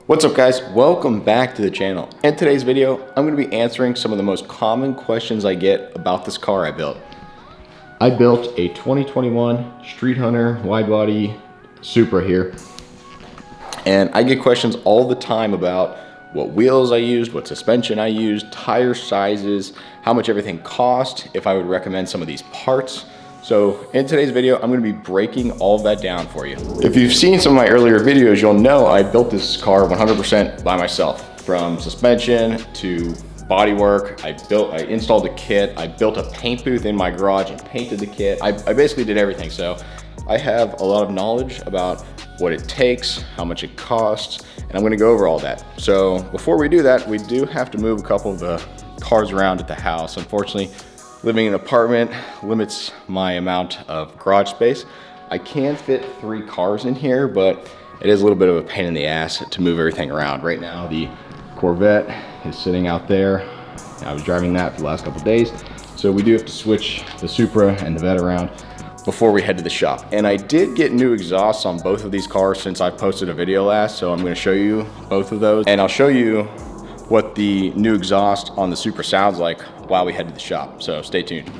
What's up guys, welcome back to the channel. In today's video, I'm going to be answering some of the most common questions I get about this car I built. I built a 2021 Streethunter Widebody Supra here. And I get questions all the time about what wheels I used, what suspension I used, tire sizes, how much everything cost, if I would recommend some of these parts. So in today's video, I'm gonna be breaking all of that down for you. If you've seen some of my earlier videos, you'll know I built this car 100% by myself. From suspension to bodywork, I installed the kit, I built a paint booth in my garage and painted the kit. I basically did everything. So I have a lot of knowledge about what it takes, how much it costs, and I'm gonna go over all that. So before we do that, we do have to move a couple of the cars around at the house. Unfortunately, living in an apartment limits my amount of garage space. I can fit 3 cars in here, but it is a little bit of a pain in the ass to move everything around. Right now, the Corvette is sitting out there. I was driving that for the last couple of days. So we do have to switch the Supra and the Vet around before we head to the shop. And I did get new exhausts on both of these cars since I posted a video last, so I'm gonna show you both of those. And I'll show you what the new exhaust on the Supra sounds like while we head to the shop. So stay tuned.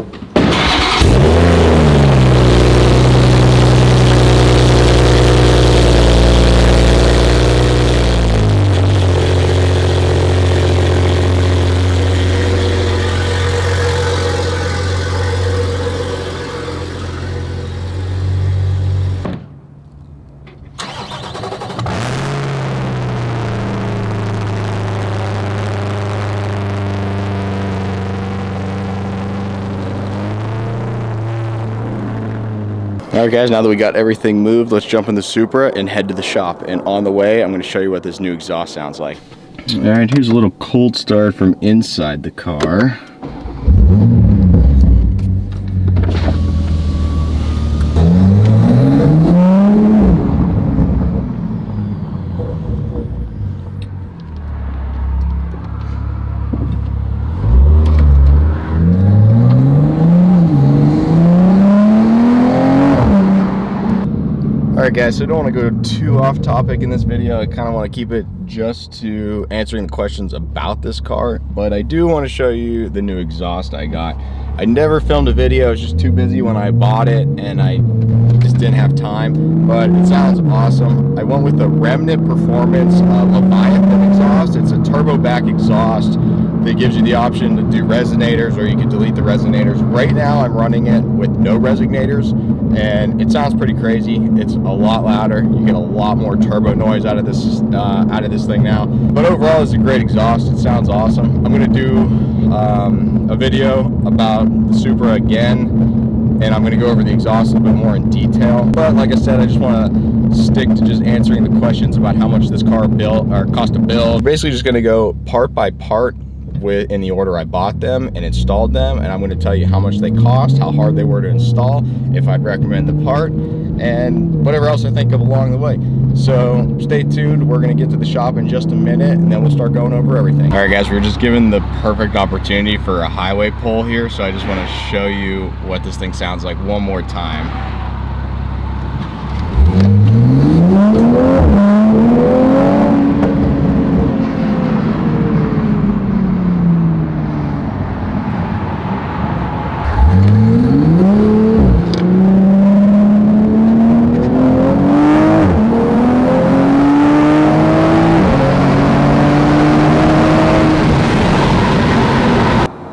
All right guys, now that we got everything moved, let's jump in the Supra and head to the shop. And on the way, I'm gonna show you what this new exhaust sounds like. All right, here's a little cold start from inside the car. Alright guys, so I don't want to go too off topic in this video. I kind of want to keep it just to answering the questions about this car, but I do want to show you the new exhaust I got. I never filmed a video, I was just too busy when I bought it and I just didn't have time, but it sounds awesome. I went with the Remnant Performance Leviathan exhaust. It's a turbo back exhaust that gives you the option to do resonators, or you can delete the resonators. Right now I'm running it with no resonators and it sounds pretty crazy. It's a lot louder. You get a lot more turbo noise out of this thing now. But overall, it's a great exhaust. It sounds awesome. I'm gonna do a video about the Supra again, and I'm gonna go over the exhaust a little bit more in detail. But like I said, I just wanna stick to just answering the questions about how much this car cost to build. Basically just gonna go part by part in the order I bought them and installed them, and I'm going to tell you how much they cost, how hard they were to install, if I'd recommend the part, and whatever else I think of along the way. So stay tuned. We're going to get to the shop in just a minute and then we'll start going over everything. All right guys, we're just given the perfect opportunity for a highway pull here, so I just want to show you what this thing sounds like one more time.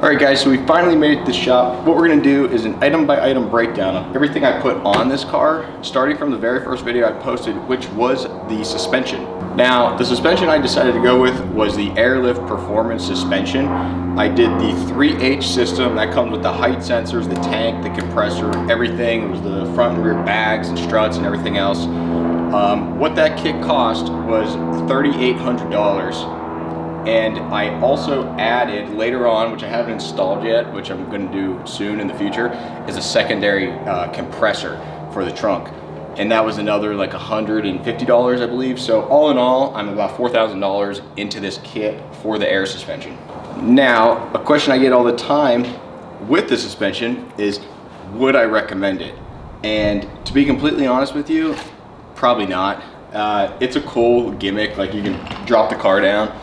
Alright guys, so we finally made it to the shop. What we're going to do is an item by item breakdown of everything I put on this car, starting from the very first video I posted, which was the suspension. Now, the suspension I decided to go with was the Airlift Performance suspension. I did the 3H system. That comes with the height sensors, the tank, the compressor, everything. It was the front and rear bags and struts and everything else. What that kit cost was $3,800. And I also added later on, which I haven't installed yet, which I'm going to do soon in the future, is a secondary compressor for the trunk. And that was another like $150, I believe. So all in all, I'm about $4,000 into this kit for the air suspension. Now, a question I get all the time with the suspension is, would I recommend it? And to be completely honest with you, probably not. It's a cool gimmick. Like, you can drop the car down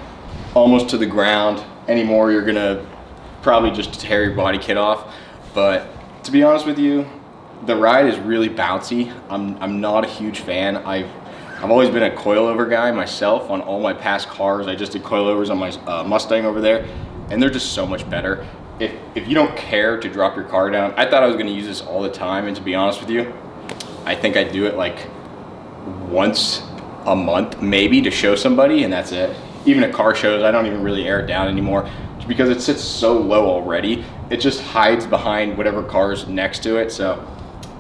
almost to the ground. Anymore, you're gonna probably just tear your body kit off. But to be honest with you, the ride is really bouncy. I'm not a huge fan. I've always been a coilover guy myself on all my past cars. I just did coilovers on my Mustang over there, and they're just so much better. If you don't care to drop your car down, I thought I was gonna use this all the time, and to be honest with you, I think I do it like once a month maybe to show somebody, and that's it. Even at car shows, I don't even really air it down anymore, just because it sits so low already. It just hides behind whatever car's next to it. So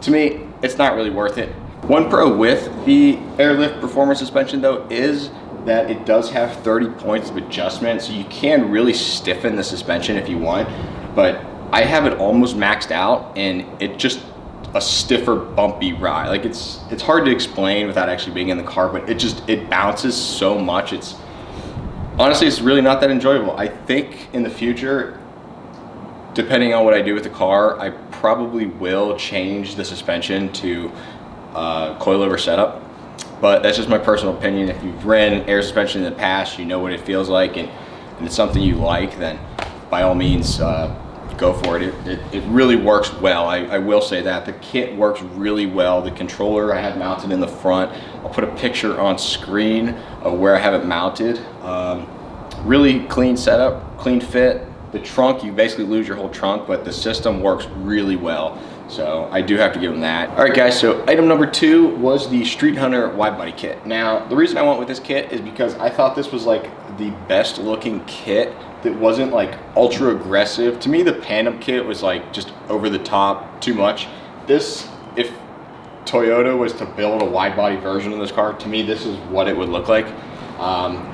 to me, it's not really worth it. One pro with the Airlift Performance suspension though is that it does have 30 points of adjustment, so you can really stiffen the suspension if you want, but I have it almost maxed out, and it just a stiffer, bumpy ride. Like, it's hard to explain without actually being in the car, but it bounces so much. Honestly, it's really not that enjoyable. I think in the future, depending on what I do with the car, I probably will change the suspension to coilover setup. But that's just my personal opinion. If you've ran air suspension in the past, you know what it feels like, and it's something you like, then by all means, go for it. It really works well. I will say that. The kit works really well. The controller I have mounted in the front. I'll put a picture on screen of where I have it mounted. Really clean setup, clean fit. The trunk, you basically lose your whole trunk, but the system works really well. So I do have to give them that. All right guys, so item number 2 was the Streethunter Widebody kit. Now, the reason I went with this kit is because I thought this was like the best looking kit that wasn't like ultra aggressive. To me, the Pandem kit was like just over the top, too much. This, if Toyota was to build a wide body version of this car, to me, this is what it would look like.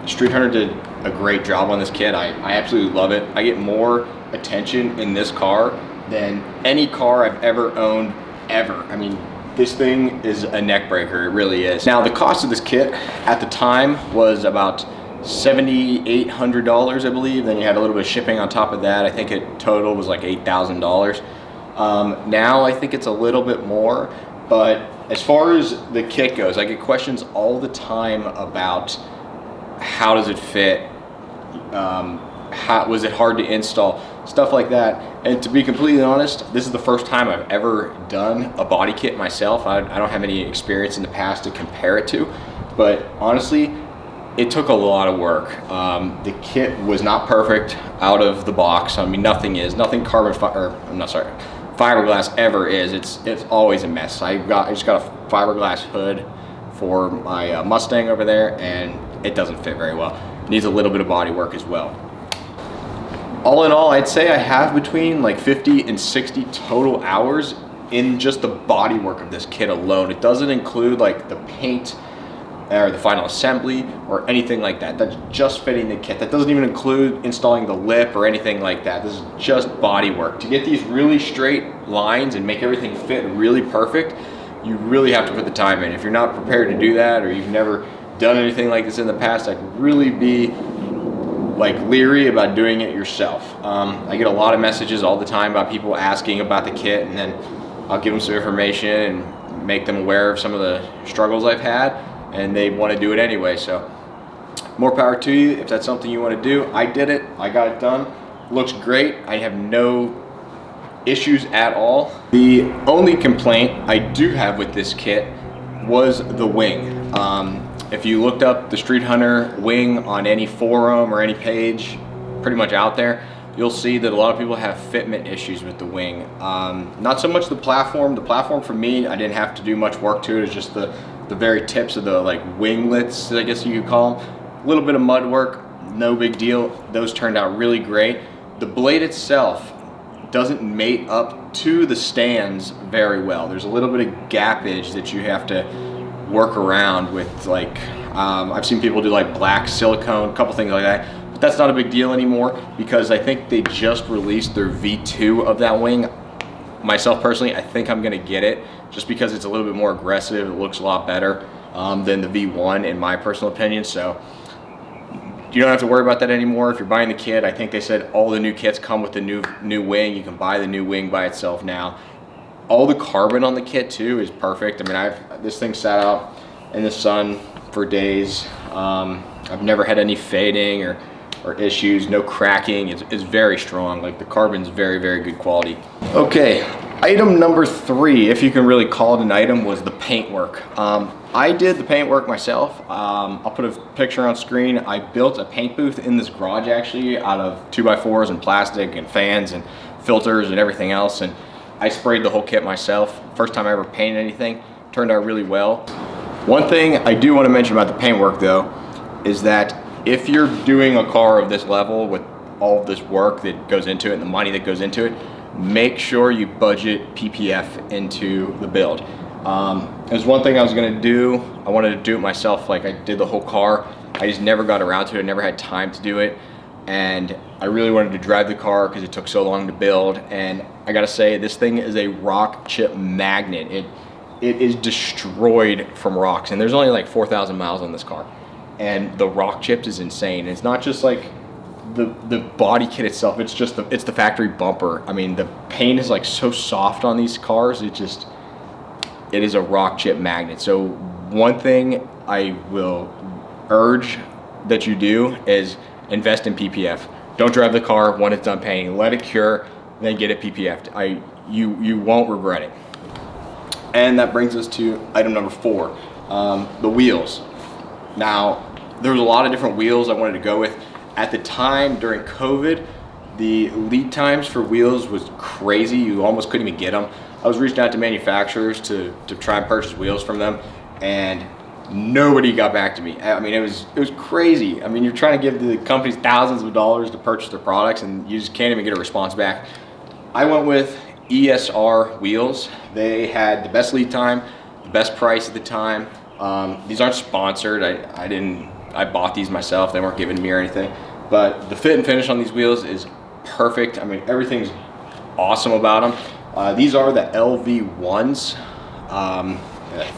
Streethunter did a great job on this kit. I absolutely love it. I get more attention in this car than any car I've ever owned, ever. I mean, this thing is a neck breaker, it really is. Now, the cost of this kit at the time was about $7,800, I believe. Then you had a little bit of shipping on top of that. I think it total was like $8,000. Now I think it's a little bit more, but as far as the kit goes, I get questions all the time about how does it fit, was it hard to install, stuff like that. And to be completely honest, this is the first time I've ever done a body kit myself. I don't have any experience in the past to compare it to, but honestly, it took a lot of work. The kit was not perfect out of the box. I mean, nothing fiberglass ever is. It's always a mess. I just got a fiberglass hood for my Mustang over there, and it doesn't fit very well. It needs a little bit of body work as well. All in all, I'd say I have between like 50 and 60 total hours in just the body work of this kit alone. It doesn't include like the paint or the final assembly or anything like that. That's just fitting the kit. That doesn't even include installing the lip or anything like that. This is just body work. To get these really straight lines and make everything fit really perfect, you really have to put the time in. If you're not prepared to do that, or you've never done anything like this in the past, I'd really be like leery about doing it yourself. I get a lot of messages all the time about people asking about the kit, and then I'll give them some information and make them aware of some of the struggles I've had, and they want to do it anyway. So more power to you if that's something you want to do. I did it, I got it done. Looks great. I have no issues at all. The only complaint I do have with this kit was the wing. If you looked up the Streethunter wing on any forum or any page pretty much out there, you'll see that a lot of people have fitment issues with the wing. Not so much the platform. The platform for me, I didn't have to do much work to it. It's just the very tips of the like winglets, I guess you could call them. A little bit of mud work, no big deal. Those turned out really great. The blade itself doesn't mate up to the stands very well. There's a little bit of gappage that you have to work around with, like I've seen people do like black silicone, a couple things like that, but that's not a big deal anymore because I think they just released their V2 of that wing. Myself personally, I think I'm gonna get it just because it's a little bit more aggressive. It looks a lot better than the V1 in my personal opinion. So you don't have to worry about that anymore. If you're buying the kit, I think they said all the new kits come with the new wing. You can buy the new wing by itself now. All the carbon on the kit too is perfect. I mean, this thing sat out in the sun for days. I've never had any fading or issues, no cracking. It's very strong. Like the carbon's very, very good quality. Okay, item number 3, if you can really call it an item, was the paint work. I did the paint work myself. I'll put a picture on screen. I built a paint booth in this garage actually out of 2x4s and plastic and fans and filters and everything else. And I sprayed the whole kit myself. First time I ever painted anything. Turned out really well. One thing I do want to mention about the paint work though, is that if you're doing a car of this level with all of this work that goes into it and the money that goes into it, make sure you budget PPF into the build. There's one thing I was gonna do. I wanted to do it myself, like I did the whole car. I just never got around to it, I never had time to do it. And I really wanted to drive the car because it took so long to build. And I gotta say, this thing is a rock chip magnet. It is destroyed from rocks, and there's only like 4,000 miles on this car. And the rock chips is insane. It's not just like the body kit itself, it's the factory bumper. I mean, the paint is like so soft on these cars, it is a rock chip magnet. So one thing I will urge that you do is invest in PPF. Don't drive the car when it's done painting. Let it cure, then get it PPF'd. You won't regret it. And that brings us to item number 4, the wheels. Now, there was a lot of different wheels I wanted to go with. At the time, during COVID, the lead times for wheels was crazy. You almost couldn't even get them. I was reaching out to manufacturers to try and purchase wheels from them, and nobody got back to me. I mean, it was crazy. I mean, you're trying to give the companies thousands of dollars to purchase their products, and you just can't even get a response back. I went with ESR wheels. They had the best lead time, the best price at the time. These aren't sponsored. I bought these myself. They weren't given to me or anything. But the fit and finish on these wheels is perfect. I mean, everything's awesome about them. These are the LV1s. I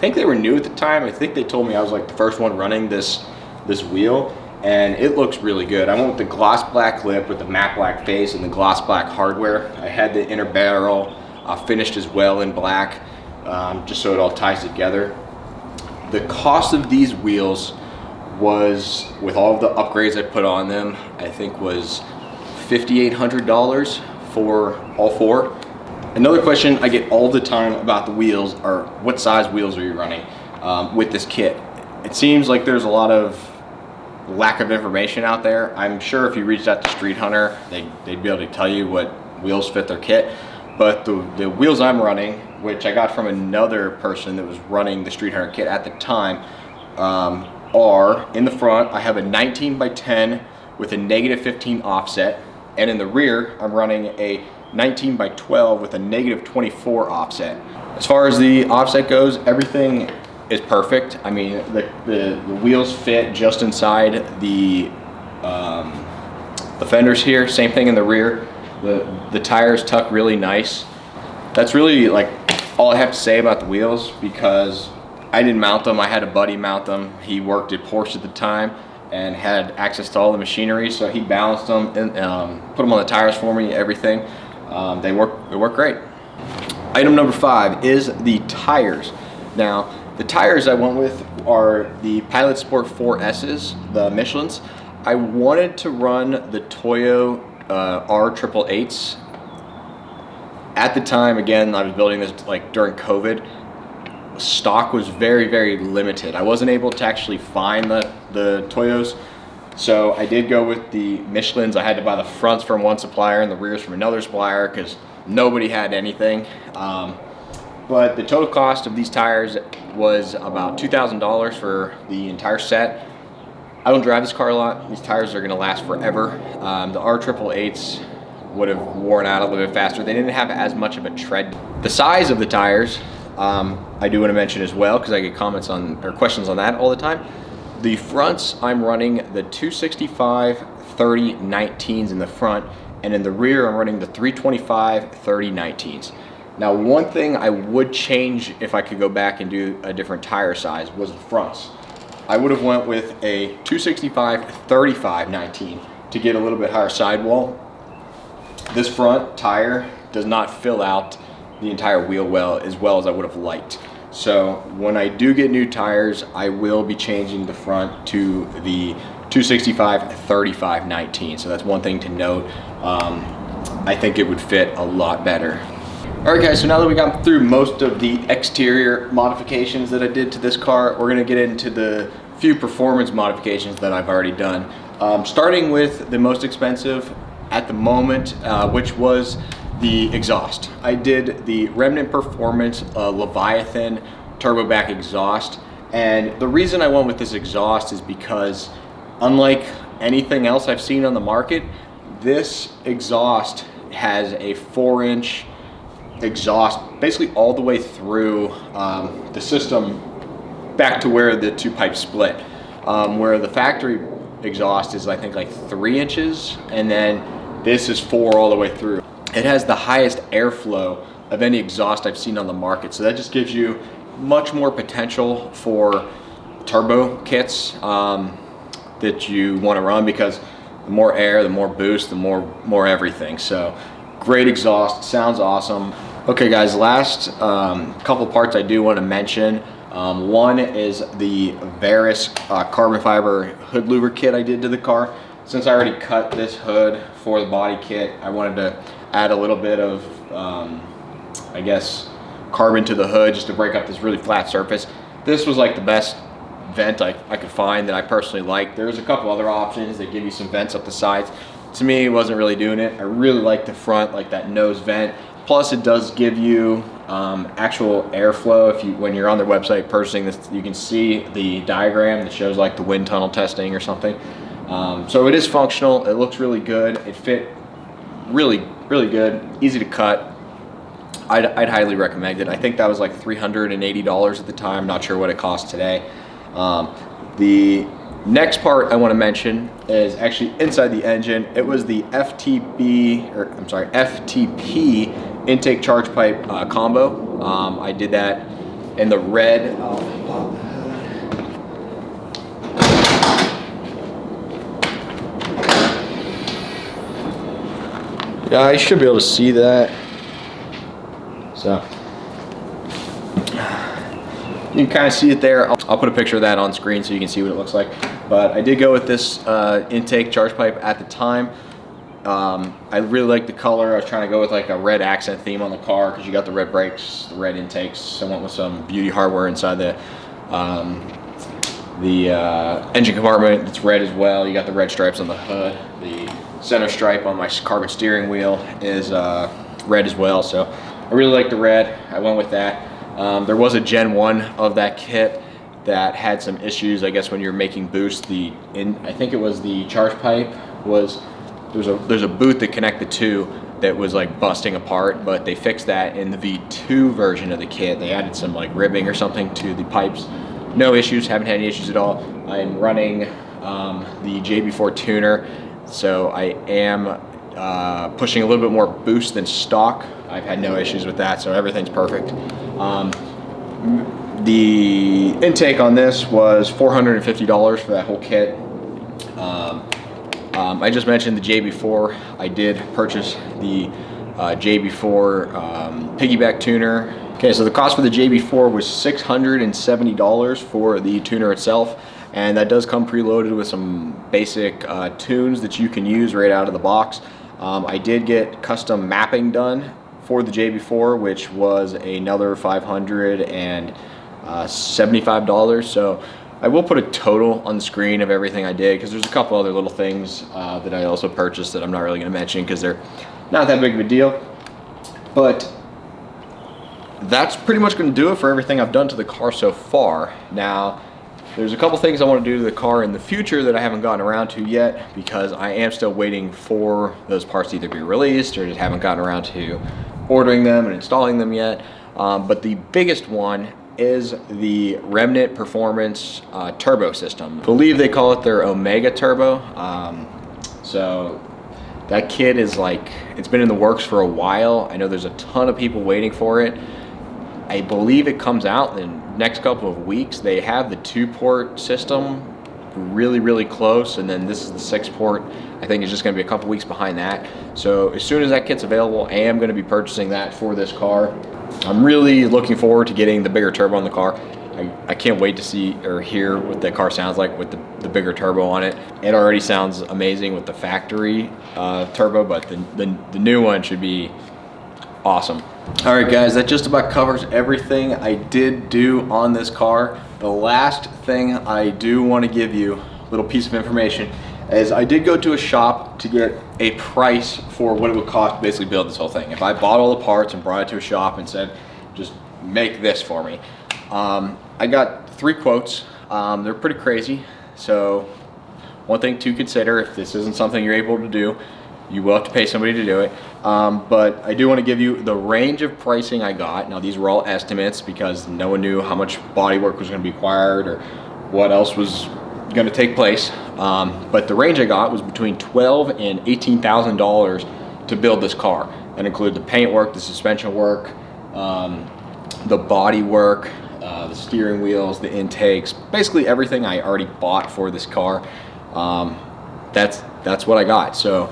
think they were new at the time. I think they told me I was like the first one running this wheel, and it looks really good. I went with the gloss black lip with the matte black face and the gloss black hardware. I had the inner barrel finished as well in black, just so it all ties together. The cost of these wheels was, with all of the upgrades I put on them, I think was $5,800 for all 4. Another question I get all the time about the wheels are, what size wheels are you running with this kit? It seems like there's a lot of lack of information out there. I'm sure if you reached out to Streethunter, they'd be able to tell you what wheels fit their kit. But the wheels I'm running, which I got from another person that was running the Streethunter kit at the time, are in the front, I have a 19x10 with a -15 offset, and in the rear, I'm running a 19x12 with a -24 offset. As far as the offset goes, everything is perfect. I mean, the wheels fit just inside the fenders here. Same thing in the rear. The tires tuck really nice. That's really like all I have to say about the wheels, because I didn't mount them. I had a buddy mount them. He worked at Porsche at the time and had access to all the machinery, so he balanced them and put them on the tires for me, everything. They work great. Item number 5 is the tires. Now, the tires I went with are the Pilot Sport 4S's, the Michelins. I wanted to run the Toyo R888s. At the time, again, I was building this like during COVID. Stock was very, very limited. I wasn't able to actually find the Toyos, so I did go with the Michelins. I had to buy the fronts from one supplier and the rears from another supplier because nobody had anything. But the total cost of these tires was about $2,000 for the entire set. I don't drive this car a lot. These tires are gonna last forever. The R888s would have worn out a little bit faster. They didn't have as much of a tread. The size of the tires, I do want to mention as well, because I get comments on or questions on that all the time. The fronts, I'm running the 265/30/19s in the front, and in the rear I'm running the 325/30/19s. Now, one thing I would change if I could go back and do a different tire size was the fronts. I would have went with a 265/35/19 to get a little bit higher sidewall. This front tire does not fill out the entire wheel well as I would have liked. So when I do get new tires, I will be changing the front to the 265/35/19. So that's one thing to note. I think it would fit a lot better. All right guys, so now that we got through most of the exterior modifications that I did to this car, we're gonna get into the few performance modifications that I've already done. Starting with the most expensive at the moment, which was the exhaust. I did the Remnant Performance Leviathan turbo back exhaust, and the reason I went with this exhaust is because unlike anything else I've seen on the market, this exhaust has a 4-inch exhaust basically all the way through the system back to where the two pipes split, where the factory exhaust is I think like 3 inches, and then this is 4 all the way through. It has the highest airflow of any exhaust I've seen on the market, so that just gives you much more potential for turbo kits that you want to run, because the more air, the more boost, the more everything. So great exhaust, sounds awesome. Okay guys, last couple parts I do want to mention. One is the Varus carbon fiber hood louver kit I did to the car. Since I already cut this hood for the body kit, I wanted to add a little bit of, I guess, carbon to the hood just to break up this really flat surface. This was like the best vent I could find that I personally like. There's a couple other options that give you some vents up the sides. To me, it wasn't really doing it. I really like the front, like that nose vent. Plus, it does give you actual airflow. When you're on their website purchasing this, you can see the diagram that shows like the wind tunnel testing or something. So it is functional. It looks really good. It fit really good, easy to cut. I'd highly recommend it. I think that was like $380 at the time. Not sure what it costs today. The next part I want to mention is actually inside the engine. It was the FTP intake charge pipe combo. I did that in the red. Yeah, I should be able to see that. So you can kind of see it there. I'll put a picture of that on screen so you can see what it looks like. But I did go with this intake charge pipe at the time. I really like the color. I was trying to go with like a red accent theme on the car because you got the red brakes, the red intakes. I went with some beauty hardware inside the engine compartment. It's red as well. You got the red stripes on the hood. The center stripe on my carbon steering wheel is red as well. So I really like the red. I went with that. There was a Gen 1 of that kit that had some issues, I guess, when you're making boost. I think it was the charge pipe was, there's a boot that connected to that was like busting apart, but they fixed that in the V2 version of the kit. They added some like ribbing or something to the pipes. No issues, haven't had any issues at all. I'm running the JB4 tuner, so I am pushing a little bit more boost than stock. I've had no issues with that, so everything's perfect. The intake on this was $450 for that whole kit. I just mentioned the JB4. I did purchase the JB4 piggyback tuner. Okay, so the cost for the JB4 was $670 for the tuner itself, and that does come preloaded with some basic tunes that you can use right out of the box. I did get custom mapping done for the JB4, which was another $575. So I will put a total on the screen of everything I did, because there's a couple other little things that I also purchased that I'm not really going to mention because they're not that big of a deal. But that's pretty much going to do it for everything I've done to the car so far. Now, there's a couple things I want to do to the car in the future that I haven't gotten around to yet, because I am still waiting for those parts to either be released or just haven't gotten around to ordering them and installing them yet. But the biggest one is the Remnant Performance turbo system. I believe they call it their Omega Turbo. So that kit is like, it's been in the works for a while. I know there's a ton of people waiting for it. I believe it comes out in the next couple of weeks. They have the 2-port system really close, and then this is the 6-port. I think it's just going to be a couple weeks behind that. So as soon as that kit's available, I am going to be purchasing that for this car. I'm really looking forward to getting the bigger turbo on the car. I can't wait to see or hear what the car sounds like with the bigger turbo on it. It already sounds amazing with the factory turbo, but the new one should be awesome. All right, guys, that just about covers everything I did do on this car. The last thing I do want to give you, a little piece of information, is I did go to a shop to get a price for what it would cost to basically build this whole thing. If I bought all the parts and brought it to a shop and said, just make this for me. I got 3 quotes. They're pretty crazy. So one thing to consider, if this isn't something you're able to do, you will have to pay somebody to do it. But I do want to give you the range of pricing I got. Now, these were all estimates because no one knew how much body work was going to be required or what else was going to take place. But the range I got was between $12,000 and $18,000 to build this car. That included the paint work, the suspension work, the body work, the steering wheels, the intakes, basically everything I already bought for this car. That's what I got. So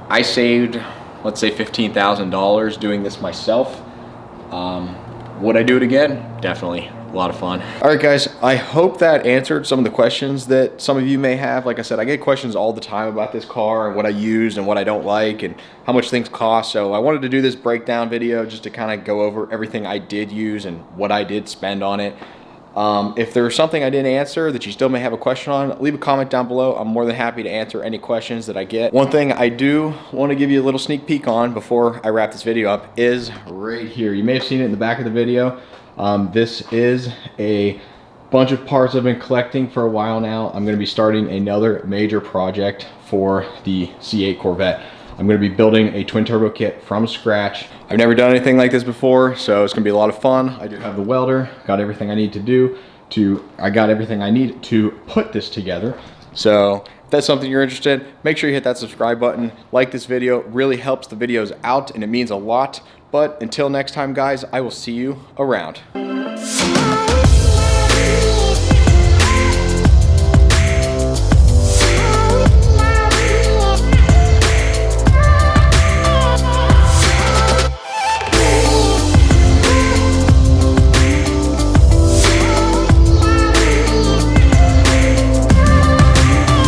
I saved, let's say, $15,000 doing this myself. Would I do it again? Definitely. A lot of fun. All right, guys, I hope that answered some of the questions that some of you may have. Like I said, I get questions all the time about this car and what I used and what I don't like and how much things cost. So I wanted to do this breakdown video just to kind of go over everything I did use and what I did spend on it. If there's something I didn't answer that you still may have a question on, leave a comment down below. I'm more than happy to answer any questions that I get. One thing I do want to give you a little sneak peek on before I wrap this video up is right here. You may have seen it in the back of the video. This is a bunch of parts I've been collecting for a while now. I'm going to be starting another major project for the C8 Corvette. I'm going to be building a twin turbo kit from scratch. I've never done anything like this before, so it's going to be a lot of fun. I do have the welder, got everything I need to do I got everything I need to put this together. So if that's something you're interested in, make sure you hit that subscribe button. Like this video, it really helps the videos out and it means a lot. But until next time, guys, I will see you around.